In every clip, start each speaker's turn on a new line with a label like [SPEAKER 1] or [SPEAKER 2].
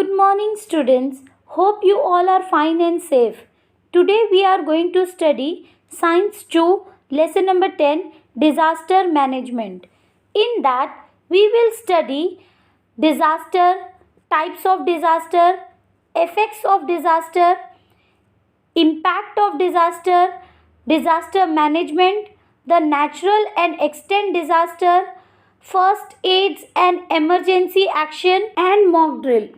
[SPEAKER 1] Good morning, students. Hope you all are fine and safe. Today we are going to study Science 2, lesson number 10, Disaster Management. In that, we will study disaster, types of disaster, effects of disaster, impact of disaster, disaster management, the natural and extent disaster, first aids and emergency action, and mock drill.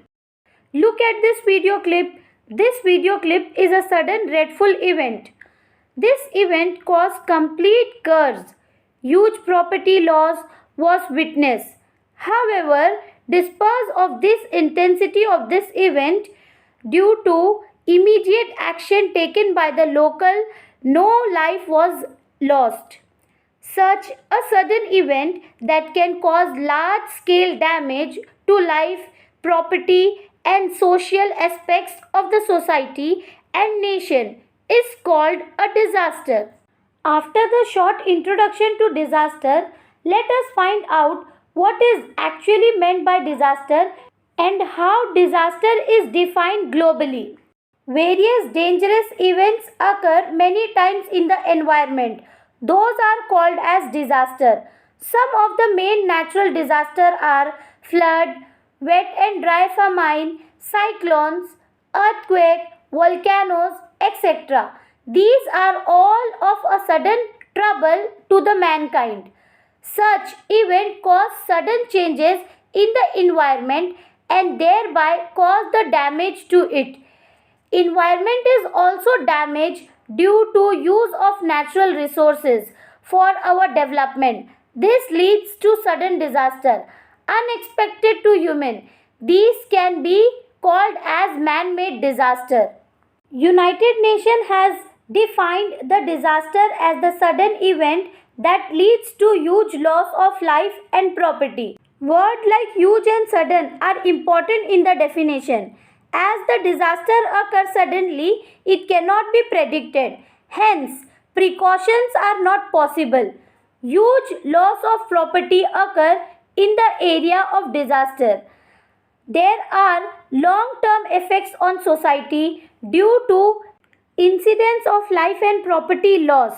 [SPEAKER 1] Look at this video clip. This video clip is a sudden dreadful event. This event caused complete curse. Huge property loss was witnessed. However, despite of this intensity of this event, due to immediate action taken by the local, no life was lost. Such a sudden event that can cause large scale damage to life, property, and social aspects of the society and nation is called a disaster. After the short introduction to disaster, let us find out what is actually meant by disaster and how disaster is defined globally. Various dangerous events occur many times in the environment. Those are called as disaster. Some of the main natural disasters are flood, wet and dry famine, cyclones, earthquake, volcanoes, etc. These are all of a sudden trouble to the mankind. Such events cause sudden changes in the environment and thereby cause the damage to it. Environment is also damaged due to use of natural resources for our development. This leads to sudden disaster, unexpected to human. These can be called as man-made disaster. United Nations has defined the disaster as the sudden event that leads to huge loss of life and property. Words like huge and sudden are important in the definition. As the disaster occurs suddenly, it cannot be predicted. Hence, precautions are not possible. Huge loss of property occur in the area of disaster. There are long-term effects on society due to incidents of life and property loss.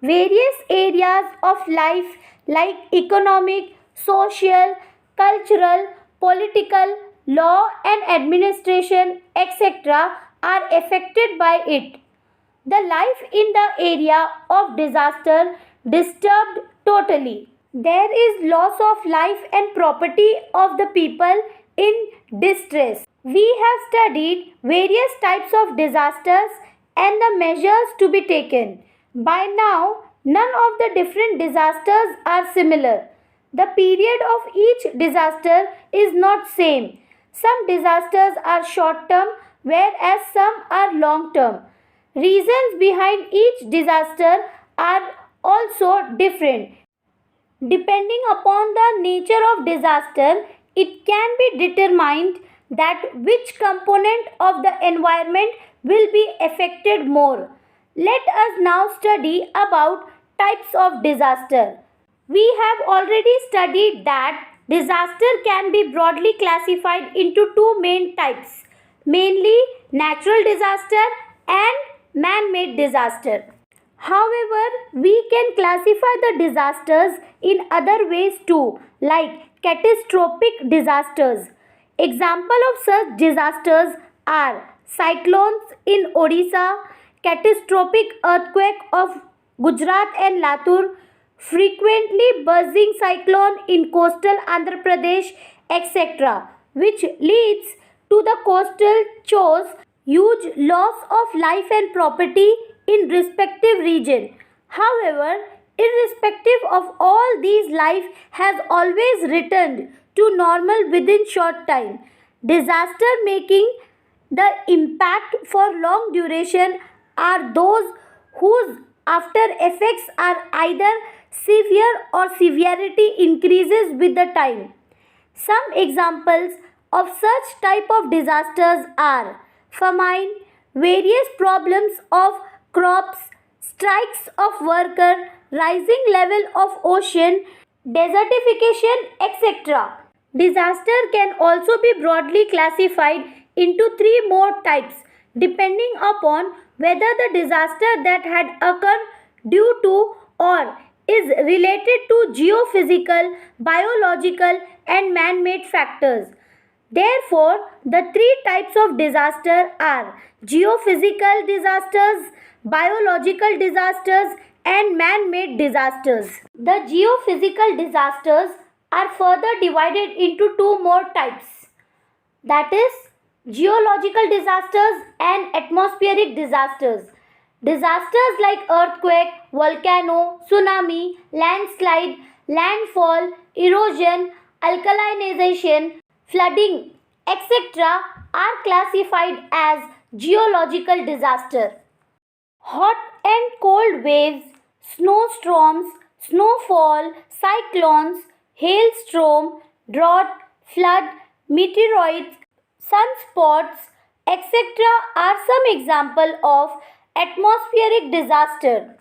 [SPEAKER 1] Various areas of life like economic, social, cultural, political, law and administration, etc. are affected by it. The life in the area of disaster disturbed totally. There is loss of life and property of the people in distress. We have studied various types of disasters and the measures to be taken. By now, none of the different disasters are similar. The period of each disaster is not same. Some disasters are short term whereas some are long term. Reasons behind each disaster are also different. Depending upon the nature of disaster, it can be determined that which component of the environment will be affected more. Let us now study about types of disaster. We have already studied that disaster can be broadly classified into two main types, mainly natural disaster and man-made disaster. However, we can classify the disasters in other ways too, like catastrophic disasters. Example of such disasters are cyclones in Odisha, catastrophic earthquake of Gujarat and Latur, frequently buzzing cyclone in coastal Andhra Pradesh, etc., which leads to the coastal chores huge loss of life and property in respective region. However, irrespective of all these, life has always returned to normal within short time. Disaster making the impact for long duration are those whose after effects are either severe or severity increases with the time. Some examples of such type of disasters are famine, various problems of crops, strikes of worker, rising level of ocean, desertification, etc. Disaster can also be broadly classified into three more types depending upon whether the disaster that had occurred due to or is related to geophysical, biological, and man made factors. Therefore, the three types of disaster are geophysical disasters, biological disasters, and man made disasters. The geophysical disasters are further divided into two more types, that is, geological disasters and atmospheric disasters. Disasters like earthquake, volcano, tsunami, landslide, landfall, erosion, alkalinization, flooding, etc. are classified as geological disaster. Hot and cold waves, snowstorms, snowfall, cyclones, hailstorm, drought, flood, meteoroids, sunspots, etc. are some examples of atmospheric disaster.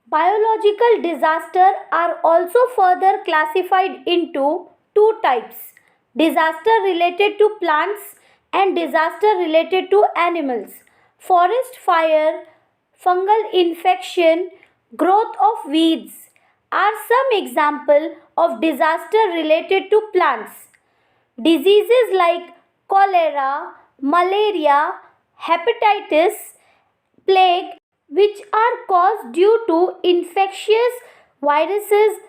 [SPEAKER 1] Biological disasters are also further classified into two types, disaster related to plants and disaster related to animals. Forest fire, fungal infection, growth of weeds are some examples of disaster related to plants. Diseases like cholera, malaria, hepatitis, plague, which are caused due to infectious viruses,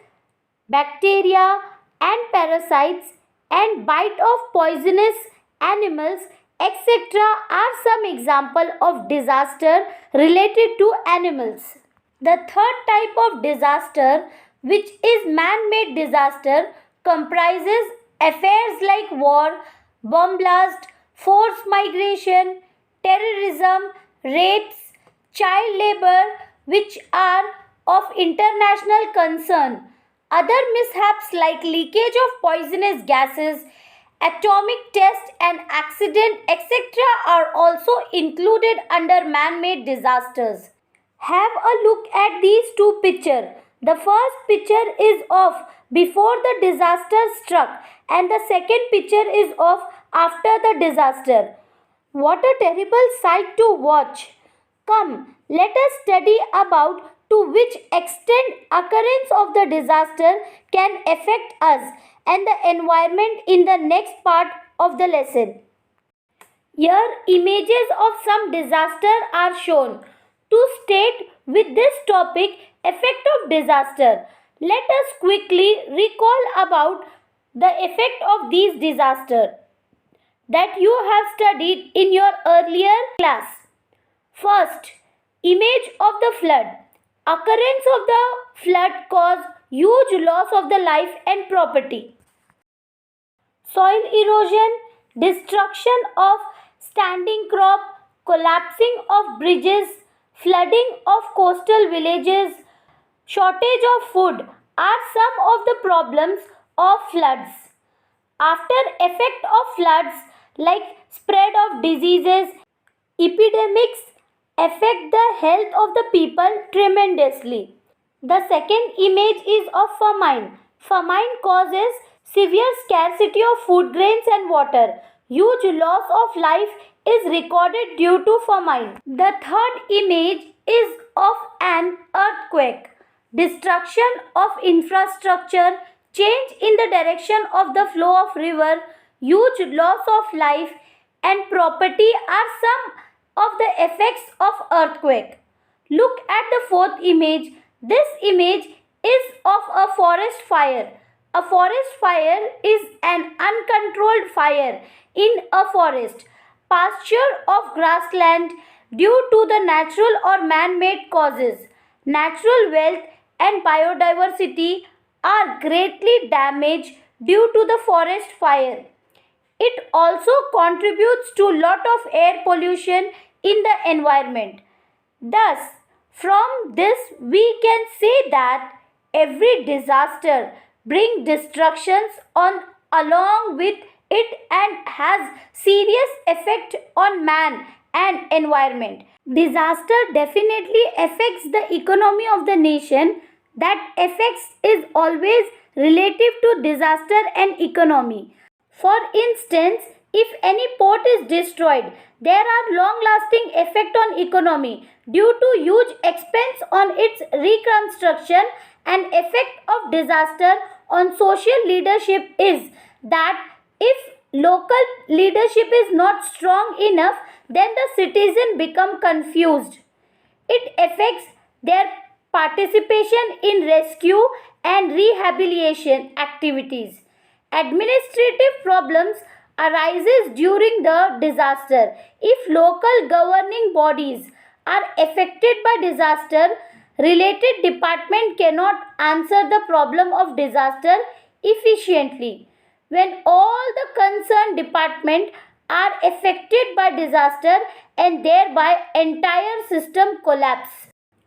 [SPEAKER 1] bacteria, and parasites, and bite of poisonous animals, etc., are some example of disaster related to animals. The third type of disaster, which is man-made disaster, comprises affairs like war, bomb blast, forced migration, terrorism, rapes, child labor, which are of international concern. Other mishaps like leakage of poisonous gases, atomic test and accident, etc. are also included under man-made disasters. Have a look at these two pictures. The first picture is of before the disaster struck and the second picture is of after the disaster. What a terrible sight to watch. Come, let us study about to which extent occurrence of the disaster can affect us and the environment in the next part of the lesson. Here images of some disaster are shown. To state with this topic effect of disaster, let us quickly recall about the effect of these disasters that you have studied in your earlier class. First, image of the flood. Occurrence of the flood cause huge loss of the life and property. Soil erosion, destruction of standing crop, collapsing of bridges, flooding of coastal villages, shortage of food are some of the problems of floods. After effect of floods like spread of diseases, epidemics affect the health of the people tremendously. The second image is of famine. Famine causes severe scarcity of food grains and water. Huge loss of life is recorded due to famine. The third image is of an earthquake. Destruction of infrastructure, change in the direction of the flow of river, huge loss of life and property are some of the effects of earthquake. Look at the fourth image. This image is of a forest fire. A forest fire is an uncontrolled fire in a forest, pasture of grassland due to the natural or man-made causes. Natural wealth and biodiversity are greatly damaged due to the forest fire. It also contributes to lot of air pollution in the environment. Thus, from this we can say that every disaster brings destructions on along with it and has serious effect on man and environment. Disaster definitely affects the economy of the nation. That effects is always relative to disaster and economy. For instance, if any port is destroyed, there are long-lasting effects on economy due to huge expense on its reconstruction, and effect of disaster on social leadership is that if local leadership is not strong enough, then the citizen become confused. It affects their participation in rescue and rehabilitation activities. Administrative problems arises during the disaster. If local governing bodies are affected by disaster, related department cannot answer the problem of disaster efficiently. When all the concerned departments are affected by disaster and thereby entire system collapse.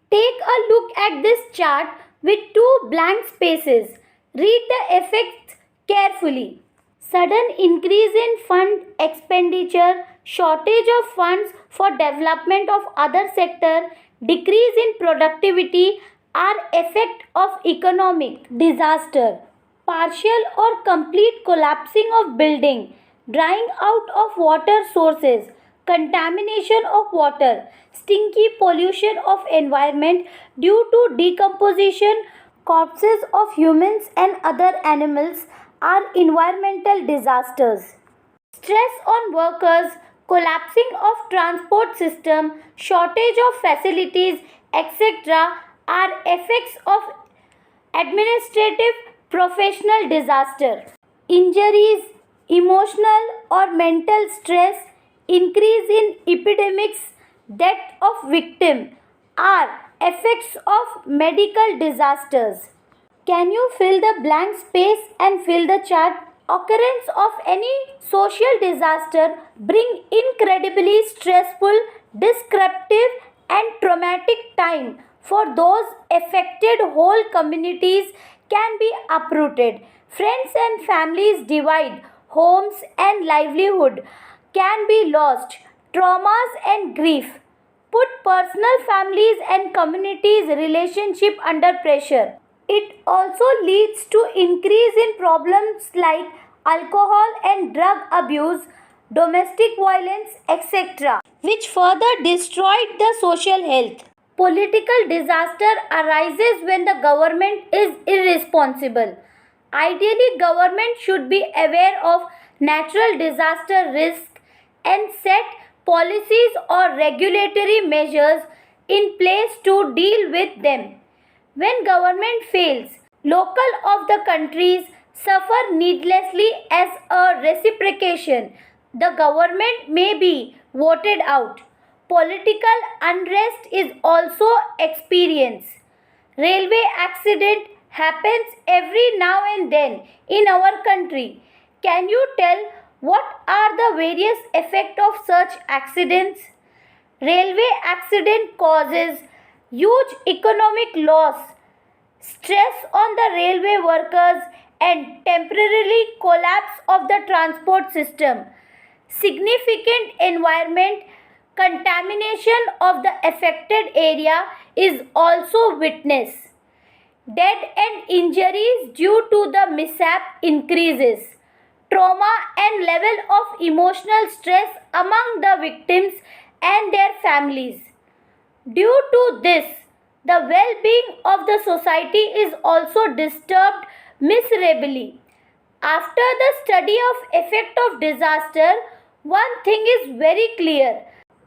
[SPEAKER 1] Take a look at this chart with two blank spaces. Read the effects carefully. Sudden increase in fund expenditure, shortage of funds for development of other sector, decrease in productivity are effect of economic disaster. Partial or complete collapsing of building, drying out of water sources, contamination of water, stinky pollution of environment due to decomposition, corpses of humans and other animals are environmental disasters. Stress on workers, collapsing of transport system, shortage of facilities, etc. are effects of administrative professional disaster. Injuries, emotional or mental stress, increase in epidemics, death of victim are effects of medical disasters. Can you fill the blank space and fill the chart? Occurrence of any social disaster bring incredibly stressful, disruptive and traumatic time for those affected. Whole communities can be uprooted. Friends and families divide. Homes and livelihood can be lost. Traumas and grief put personal, families and communities relationship under pressure. It also leads to increase in problems like alcohol and drug abuse, domestic violence, etc., which further destroyed the social health. Political disaster arises when the government is irresponsible. Ideally, government should be aware of natural disaster risk and set policies or regulatory measures in place to deal with them. When government fails, local of the countries suffer needlessly as a reciprocation. The government may be voted out. Political unrest is also experienced. Railway accident happens every now and then in our country. Can you tell what are the various effects of such accidents? Railway accident causes huge economic loss, stress on the railway workers and temporarily collapse of the transport system. Significant environment contamination of the affected area is also witnessed. Death and injuries due to the mishap increases. Trauma and level of emotional stress among the victims and their families. Due to this, the well-being of the society is also disturbed miserably. After the study of effect of disaster, one thing is very clear.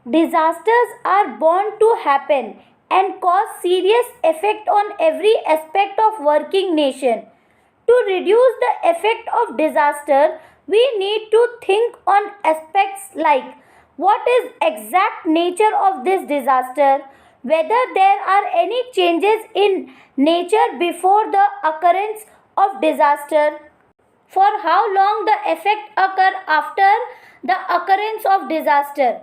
[SPEAKER 1] Disasters are bound to happen and cause serious effect on every aspect of working nation. To reduce the effect of disaster, we need to think on aspects like what is exact nature of this disaster, whether there are any changes in nature before the occurrence of disaster, for how long the effect occur after the occurrence of disaster.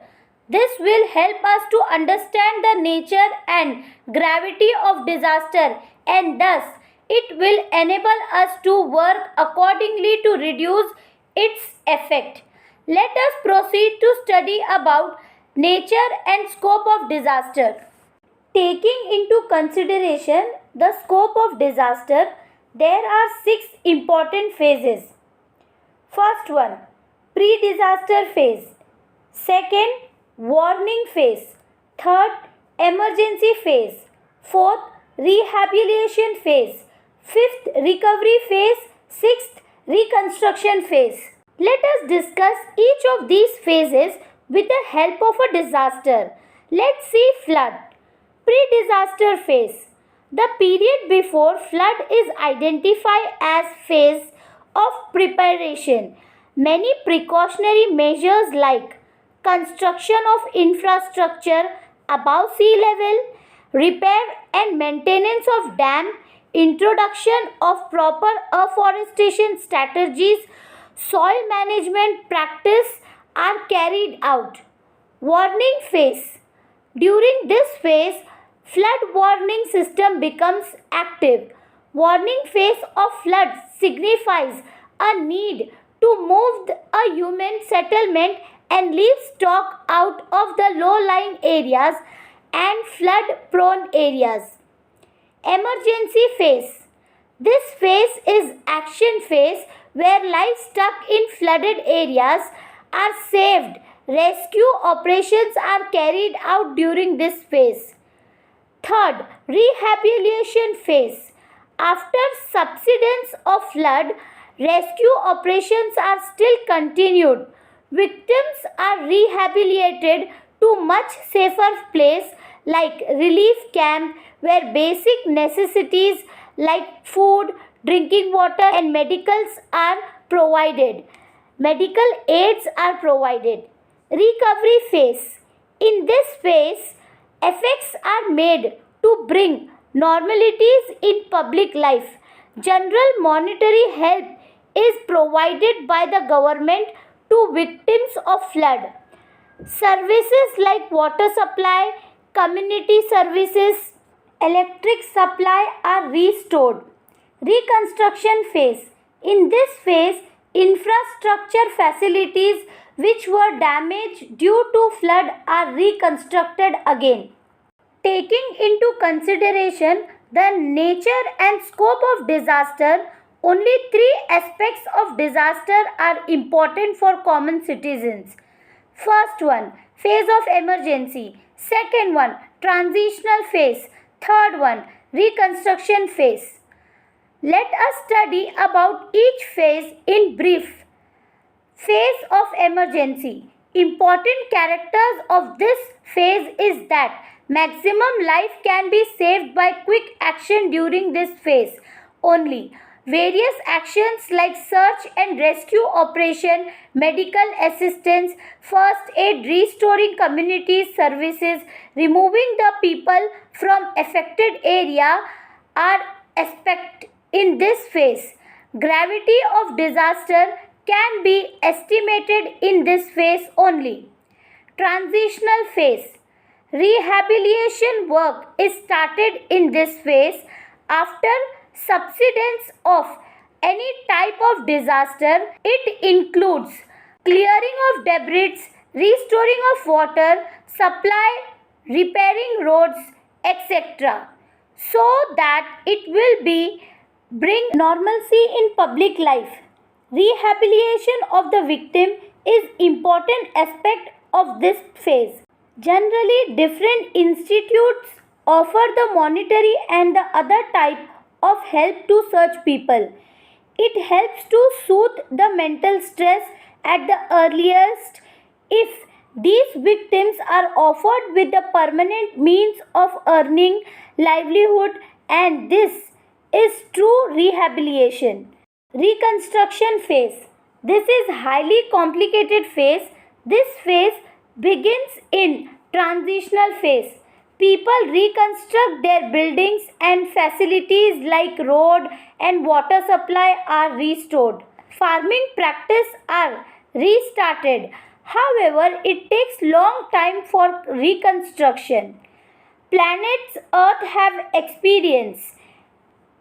[SPEAKER 1] This will help us to understand the nature and gravity of disaster, and thus it will enable us to work accordingly to reduce its effect. Let us proceed to study about nature and scope of disaster. Taking into consideration the scope of disaster, There are 6 important phases. First one, pre-disaster phase. Second, warning phase. Third, emergency phase. Fourth, rehabilitation phase. Fifth, recovery phase. Sixth, reconstruction phase. Let us discuss each of these phases with the help of a disaster. Let's see flood. Pre-disaster phase. The period before flood is identified as phase of preparation. Many precautionary measures like construction of infrastructure above sea level, repair and maintenance of dam, introduction of proper afforestation strategies, soil management practice are carried out. Warning phase. During this phase, flood warning system becomes active. Warning phase of flood signifies a need to move a human settlement and leave stock out of the low-lying areas and flood-prone areas. Emergency phase. This phase is action phase where life stuck in flooded areas are saved. Rescue operations are carried out during this phase. Third, rehabilitation phase. After subsidence of flood, rescue operations are still continued. Victims are rehabilitated to much safer place like relief camp where basic necessities like food, drinking water and medicals are provided. Medical aids are provided. Recovery phase. In this phase, efforts are made to bring normalities in public life. General monetary help is provided by the government to victims of flood. Services like water supply, community services, electric supply are restored. Reconstruction phase. In this phase, infrastructure facilities which were damaged due to flood are reconstructed again. Taking into consideration the nature and scope of disaster, only 3 aspects of disaster are important for common citizens. First one, phase of emergency. Second one, transitional phase. Third one, reconstruction phase. Let us study about each phase in brief. Phase of emergency. Important characters of this phase is that maximum life can be saved by quick action during this phase only. Various actions like search and rescue operation, medical assistance, first aid, restoring community services, removing the people from affected area are aspect in this phase. Gravity of disaster can be estimated in this phase only. Transitional phase. Rehabilitation work is started in this phase after subsidence of any type of disaster. It includes clearing of debris, restoring of water, supply, repairing roads, etc. so that it will be bring normalcy in public life. Rehabilitation of the victim is important aspect of this phase. Generally, different institutes offer the monetary and the other type of help to such people. It helps to soothe the mental stress at the earliest if these victims are offered with the permanent means of earning livelihood, and this is true rehabilitation. Reconstruction phase. This is highly complicated phase. This phase begins in transitional phase. People reconstruct their buildings and facilities like road and water supply are restored. Farming practice are restarted. However, it takes long time for reconstruction. Planets Earth have experience.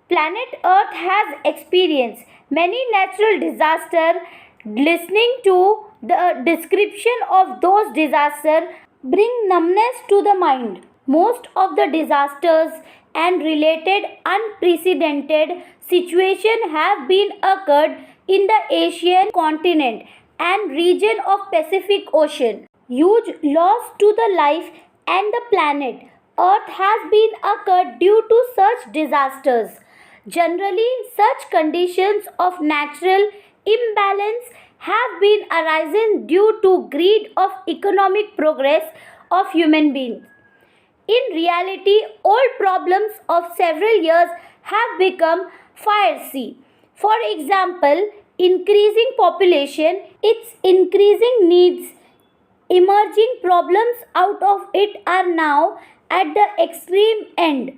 [SPEAKER 1] Planet Earth has experienced many natural disasters. Listening to the description of those disasters bring numbness to the mind. Most of the disasters and related unprecedented situation have been occurred in the Asian continent and region of Pacific Ocean. Huge loss to the life and the planet Earth has been occurred due to such disasters. Generally, such conditions of natural imbalance have been arising due to greed of economic progress of human beings. In reality, old problems of several years have become fiery. For example, increasing population, its increasing needs, emerging problems out of it are now at the extreme end.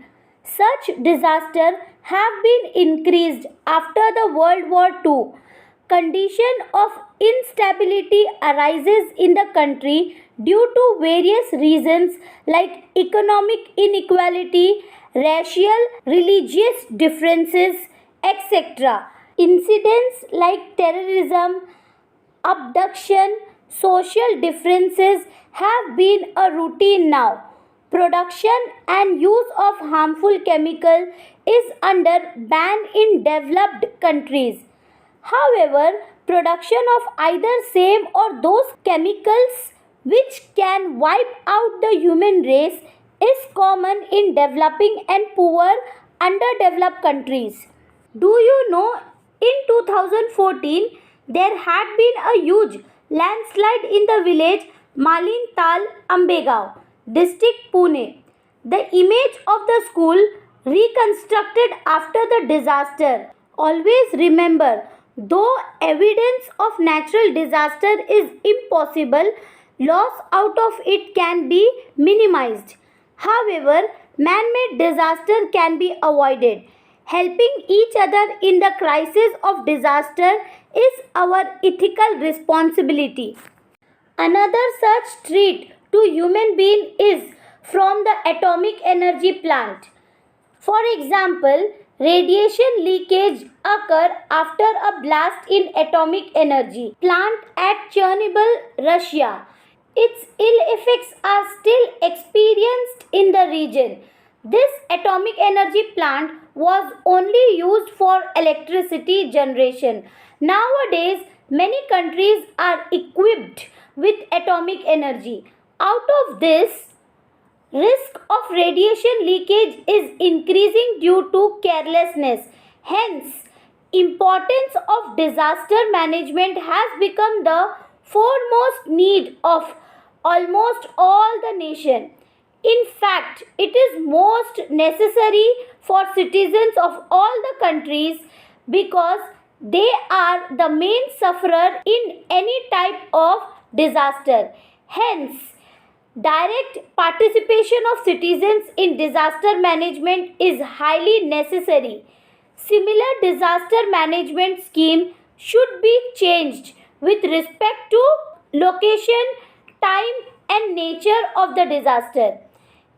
[SPEAKER 1] Such disasters have been increased after the World War II. Condition of instability arises in the country due to various reasons like economic inequality, racial, religious differences, etc. Incidents like terrorism, abduction, social differences have been a routine now. Production and use of harmful chemical is under ban in developed countries. However, production of either same or those chemicals which can wipe out the human race is common in developing and poor underdeveloped countries. Do you know in 2014 there had been a huge landslide in the village Malintal Ambegaon, district Pune. The image of the school reconstructed after the disaster. Always remember, though evidence of natural disaster is impossible, loss out of it can be minimized. However, man-made disaster can be avoided. Helping each other in the crisis of disaster is our ethical responsibility. Another such threat to human being is from the atomic energy plant. For example, radiation leakage occur after a blast in atomic energy plant at Chernobyl, Russia. Its ill effects are still experienced in the region. This atomic energy plant was only used for electricity generation. Nowadays, many countries are equipped with atomic energy. Out of this, risk of radiation leakage is increasing due to carelessness. Hence, importance of disaster management has become the foremost need of almost all the nation. In fact, it is most necessary for citizens of all the countries because they are the main sufferer in any type of disaster. Hence, direct participation of citizens in disaster management is highly necessary. Similar disaster management scheme should be changed with respect to location, time and nature of the disaster.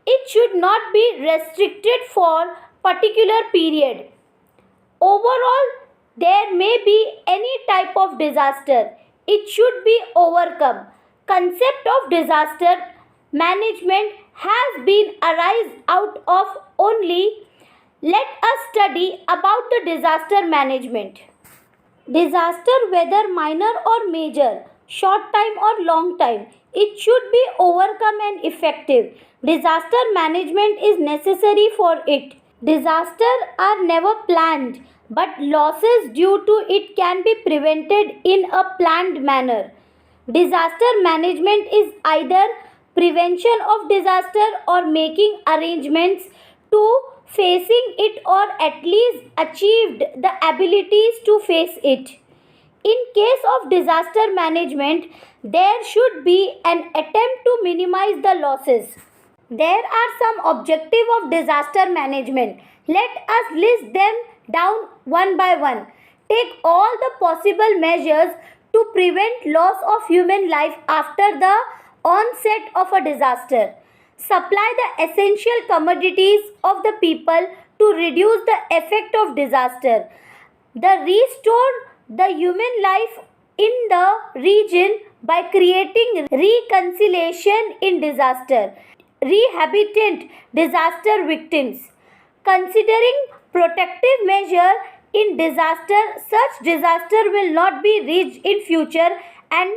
[SPEAKER 1] It should not be restricted for particular period. Overall, there may be any type of disaster. It should be overcome. Concept of disaster management has been arise out of only. Let us study about the disaster management. Disaster, whether minor or major, short time or long time, it should be overcome and effective. Disaster management is necessary for it. Disasters are never planned, but losses due to it can be prevented in a planned manner. Disaster management is either prevention of disaster or making arrangements to facing it or at least achieved the abilities to face it. In case of disaster management, there should be an attempt to minimize the losses. There are some objectives of disaster management. Let us list them down one by one. Take all the possible measures to prevent loss of human life after the onset of a disaster. Supply the essential commodities of the people to reduce the effect of disaster. The restore the human life in the region by creating reconciliation in disaster. Rehabilitate disaster victims. Considering protective measure in disaster, such disaster will not be reached in future and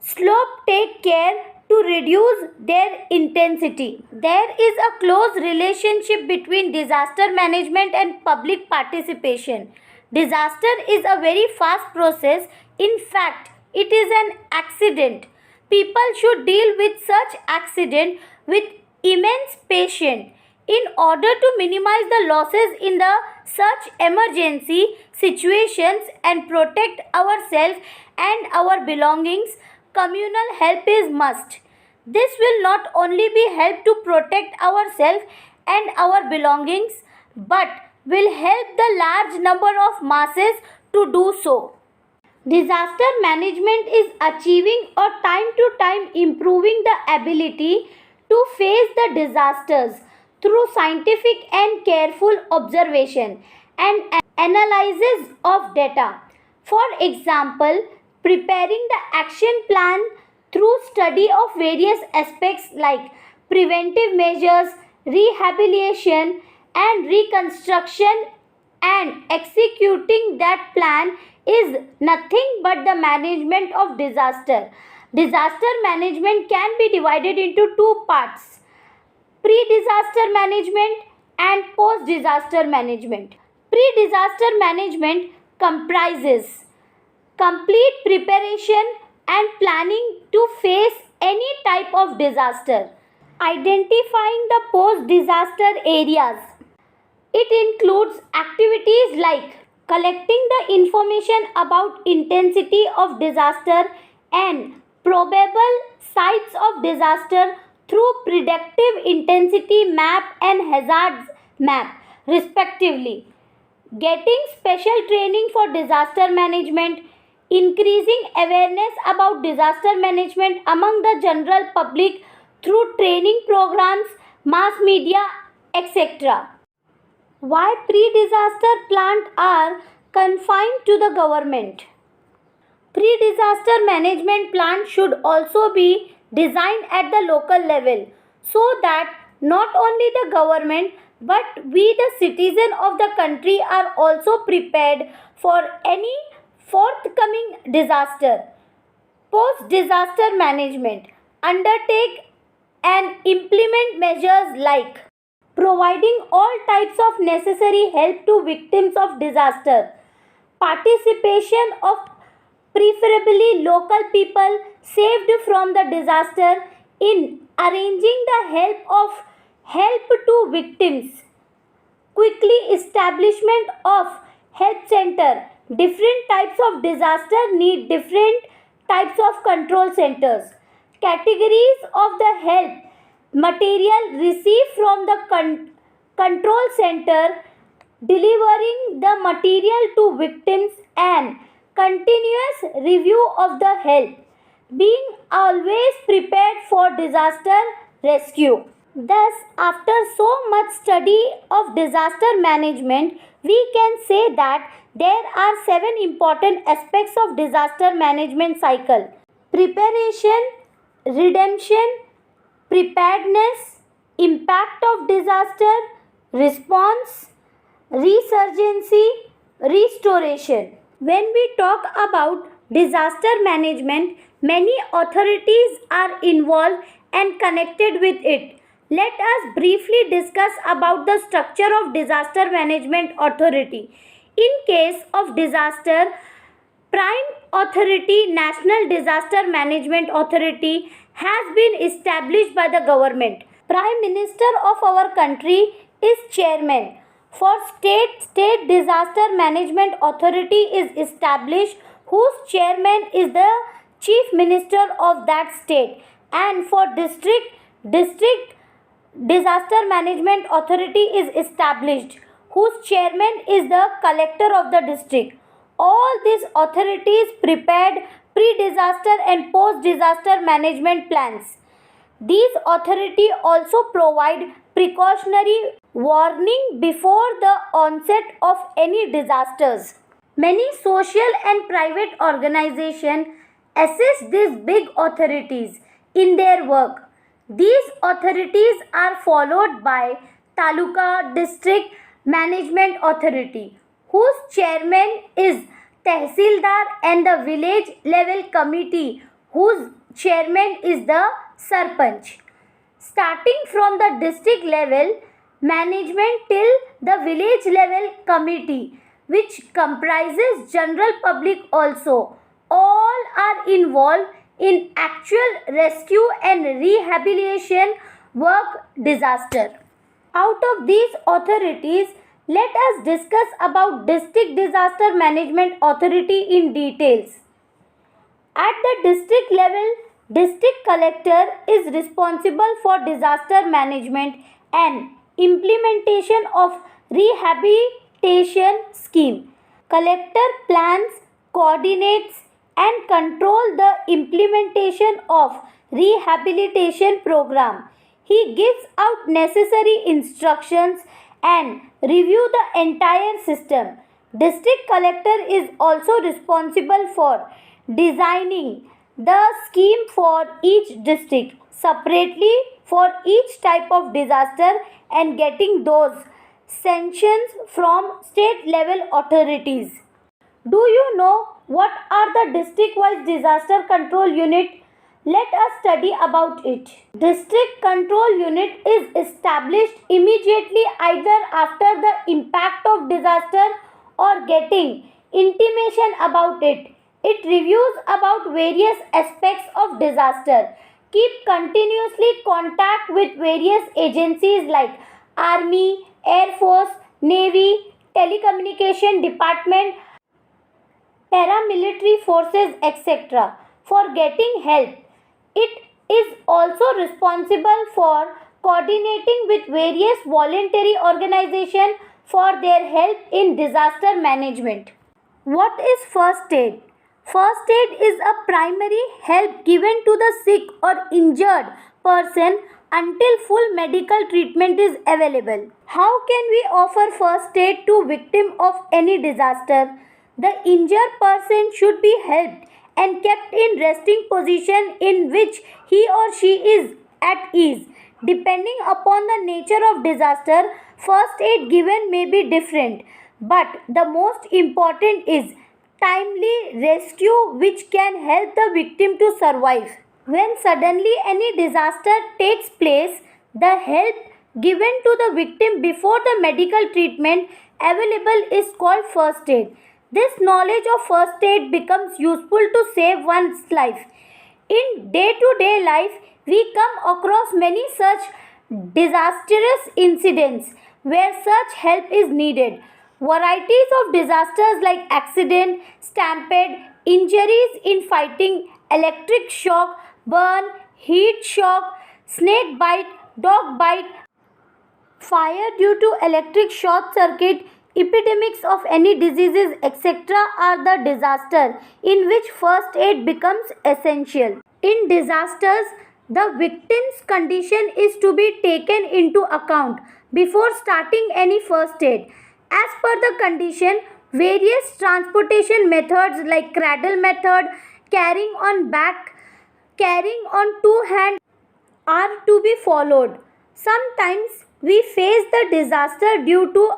[SPEAKER 1] slope take care to reduce their intensity. There is a close relationship between disaster management and public participation. Disaster is a very fast process. In fact, it is an accident. People should deal with such accident with immense patience in order to minimize the losses in the such emergency situations and protect ourselves and our belongings. Communal help is must. This will not only be help to protect ourselves and our belongings but will help the large number of masses to do so. Disaster management is achieving or time to time improving the ability to face the disasters through scientific and careful observation and analysis of data. For example, preparing the action plan through study of various aspects like preventive measures, rehabilitation and reconstruction and executing that plan is nothing but the management of disaster. Disaster management can be divided into two parts: pre-disaster management and post-disaster management. Pre-disaster management comprises complete preparation and planning to face any type of disaster. Identifying the post-disaster areas. It includes activities like collecting the information about intensity of disaster and probable sites of disaster through predictive intensity map and hazards map respectively. Getting special training for disaster management, increasing awareness about disaster management among the general public through training programs, mass media, etc. Why pre-disaster plans are confined to the government? Pre-disaster management plans should also be designed at the local level so that not only the government but we the citizen of the country are also prepared for any forthcoming disaster. Post-disaster management undertake and implement measures like providing all types of necessary help to victims of disaster, participation of preferably local people saved from the disaster in arranging the help to victims, quickly establishment of help center. Different types of disaster need different types of control centers. Categories of the help material received from the control center, delivering the material to victims and continuous review of the help, being always prepared for disaster rescue. Thus, after so much study of disaster management, we can say that there are 7 important aspects of disaster management cycle: preparation, redemption, preparedness, impact of disaster, response, resurgency, restoration. When we talk about disaster management, many authorities are involved and connected with it. Let us briefly discuss about the structure of disaster management authority. In case of disaster, Prime Authority, National Disaster Management Authority, has been established by the government. Prime Minister of our country is chairman. For state disaster management authority is established, whose chairman is the chief minister of that state. And for district disaster management authority is established, whose chairman is the collector of the district. All these authorities prepared pre-disaster and post-disaster management plans. These authorities also provide precautionary warning before the onset of any disasters. Many social and private organizations assist these big authorities in their work. These authorities are followed by taluka, district, Management Authority, whose chairman is Tehsildar, and the village level committee, whose chairman is the Sarpanch. Starting from the district level management till the village level committee, which comprises general public also, all are involved in actual rescue and rehabilitation work disaster. Out of these authorities, let us discuss about District Disaster Management Authority in details. At the district level, district collector is responsible for disaster management and implementation of rehabilitation scheme. Collector plans, coordinates and control the implementation of rehabilitation program. He gives out necessary instructions and review the entire system. District collector is also responsible for designing the scheme for each district separately for each type of disaster and getting those sanctions from state level authorities. Do you know what are the district wise disaster control unit? Let us study about it. District control unit is established immediately either after the impact of disaster or getting intimation about it. It reviews about various aspects of disaster. Keep continuously contact with various agencies like Army, Air Force, Navy, Telecommunication Department, paramilitary forces, etc. for getting help. It is also responsible for coordinating with various voluntary organizations for their help in disaster management. What is first aid? First aid is a primary help given to the sick or injured person until full medical treatment is available. How can we offer first aid to victim of any disaster? The injured person should be helped and kept in resting position in which he or she is at ease. Depending upon the nature of disaster, first aid given may be different, but the most important is timely rescue which can help the victim to survive. When suddenly any disaster takes place, the help given to the victim before the medical treatment available is called first aid. This knowledge of first aid becomes useful to save one's life. In day-to-day life, we come across many such disastrous incidents where such help is needed. Varieties of disasters like accident, stampede, injuries in fighting, electric shock, burn, heat shock, snake bite, dog bite, fire due to electric short circuit, epidemics of any diseases, etc. are the disaster in which first aid becomes essential. In disasters, the victim's condition is to be taken into account before starting any first aid. As per the condition, various transportation methods like cradle method, carrying on back, carrying on two hands are to be followed. Sometimes we face the disaster due to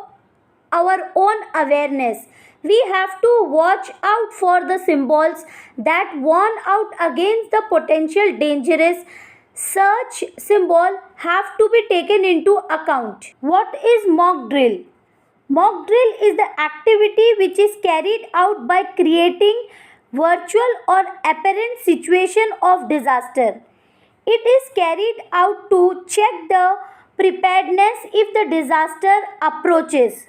[SPEAKER 1] our own awareness. We have to watch out for the symbols that warn out against the potential dangerous. Such symbol have to be taken into account. What is mock drill? Mock drill is the activity which is carried out by creating virtual or apparent situation of disaster. It is carried out to check the preparedness if the disaster approaches.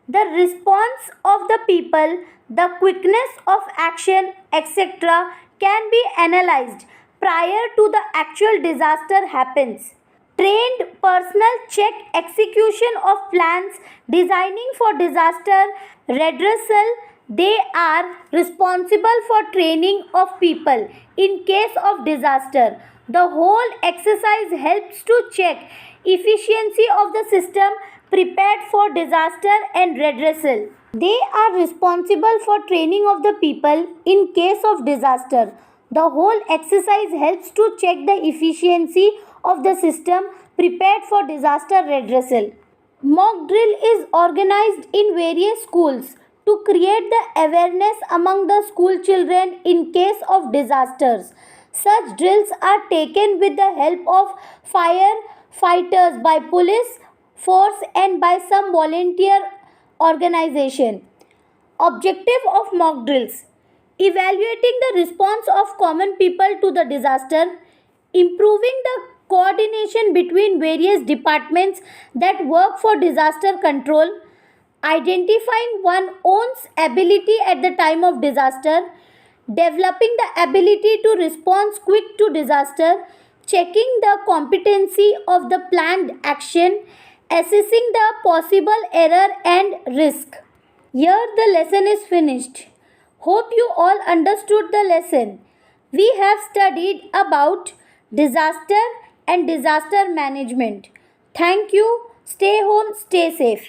[SPEAKER 1] The response of the people, the quickness of action, etc. can be analyzed prior to the actual disaster happens. Trained personnel check execution of plans designing for disaster redressal. They are responsible for training of people in case of disaster. The whole exercise helps to check efficiency of the system prepared for disaster and redressal. They are responsible for training of the people in case of disaster. The whole exercise helps to check the efficiency of the system prepared for disaster redressal. Mock drill is organized in various schools to create the awareness among the school children in case of disasters. Such drills are taken with the help of firefighters by police force and by some volunteer organization. Objective of mock drills: evaluating the response of common people to the disaster, improving the coordination between various departments that work for disaster control, identifying one's own ability at the time of disaster, developing the ability to respond quick to disaster, checking the competency of the planned action, assessing the possible error and risk. Here the lesson is finished. Hope you all understood the lesson. We have studied about disaster and disaster management. Thank you. Stay home, stay safe.